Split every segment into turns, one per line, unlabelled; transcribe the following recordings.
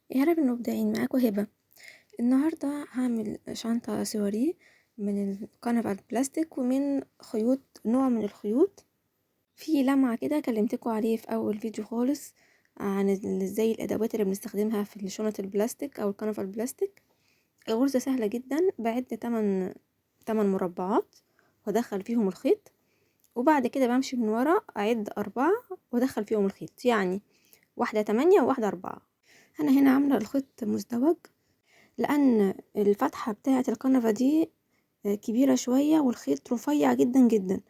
يا رب مبدعين معاكم هبة. النهاردة هعمل شنطة سواريه من الكنفة البلاستيك ومن خيوط، نوع من الخيوط في لمعة كده كلمتكم عليه في أول فيديو خالص عن ازاي الأدوات اللي بنستخدمها في الشنط البلاستيك أو الكنفة البلاستيك. الغرزة سهلة جدا، بعد 8 مربعات وادخل فيهم الخيط، وبعد كده بمشي من ورا أعد 4 وادخل فيهم الخيط، يعني واحدة 8 وواحدة 4. أنا هنا عاملة الخيط مزدوج لأن الفتحة بتاعة الكنفة دي كبيرة شوية والخيط رفيع جدا جدا،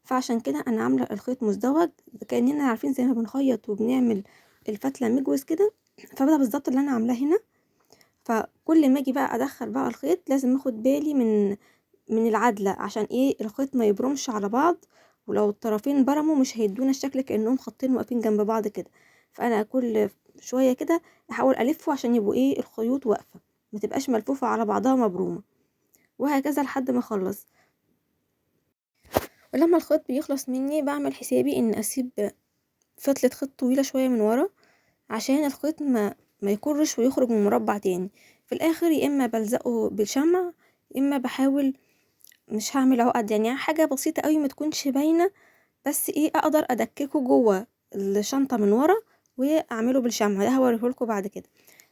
فعشان كده أنا عاملة الخيط مزدوج كأننا عارفين زي ما بنخيط وبنعمل الفتلة مجوز كده، فده بالظبط اللي أنا عاملاه هنا. فكل ما اجي بقى أدخل بقى الخيط لازم اخد بالي من العدلة، عشان ايه الخيط ما يبرمش على بعض، ولو الطرفين برموا مش هيدونا الشكل كأنهم خطين واقفين جنب بعض كده. فأنا كل شوية كده احاول ألفه عشان يبقوا ايه الخيوط واقفة، ما تبقاش ملفوفة على بعضها مبرومة، وهكذا لحد ما اخلص. ولما الخيط بيخلص مني بعمل حسابي ان اسيب فتلة خيط طويلة شوية من ورا عشان الخيط ما يكرش ويخرج من مربع تاني. في الاخر يا اما بلزقه بالشمع يا اما بحاول مش هعمل عقد، يعني حاجة بسيطة قوي ما تكونش باينة، بس ايه اقدر ادككه جوه الشنطة من ورا واعمله بالشمع. ده هوريهولكوا بعد كده.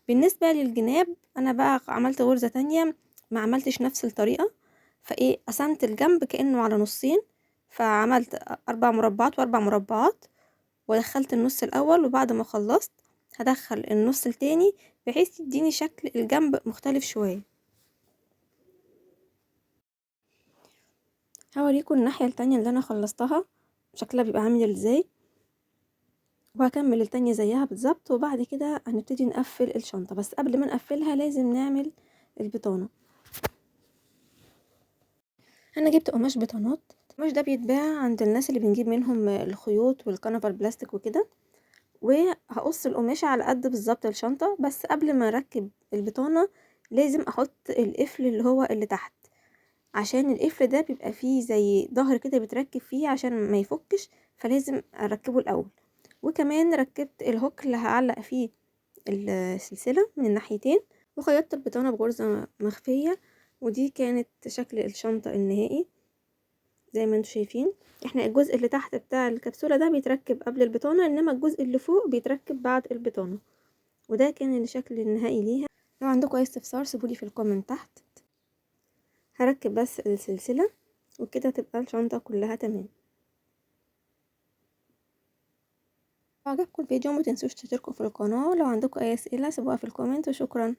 بالنسبة للجناب انا بقى عملت غرزة تانية، ما عملتش نفس الطريقة، فايه قسمت الجنب كأنه على نصين، فعملت 4 مربعات و4 مربعات ودخلت النص الاول، وبعد ما خلصت هدخل النص التاني بحيث يديني شكل الجنب مختلف شوية. هوريكم الناحية التانية اللي انا خلصتها شكلها بيبقى عامل ازاي، وهكمل التانية زيها بالظبط، وبعد كده هنبتدي نقفل الشنطة. بس قبل ما نقفلها لازم نعمل البطانة. انا جبت قماش بطانات، القماش ده بيتباع عند الناس اللي بنجيب منهم الخيوط والكنفة البلاستيك وكده، وهقص القماشة على قد بالظبط الشنطة. بس قبل ما اركب البطانة لازم احط القفل اللي هو اللي تحت، عشان القفل ده بيبقى فيه زي ظهر كده بتركب فيه عشان ما يفكش، فلازم اركبه الاول. وكمان ركبت الهوك اللي هعلق فيه السلسلة من الناحيتين، وخيطت البطانة بغرزة مخفية. ودي كانت شكل الشنطة النهائي زي ما انتم شايفين. احنا الجزء اللي تحت بتاع الكبسولة ده بيتركب قبل البطانة، انما الجزء اللي فوق بيتركب بعد البطانة. وده كان الشكل النهائي ليها. لو عندكم اي استفسار سيبولي في الكومنت تحت. هركب بس السلسلة وكده تبقى الشنطة كلها تمام. لو عجبكم الفيديو متنسوش تشتركوا في القناة، لو عندكم اي اسئلة سيبوها في الكومنت، وشكرا.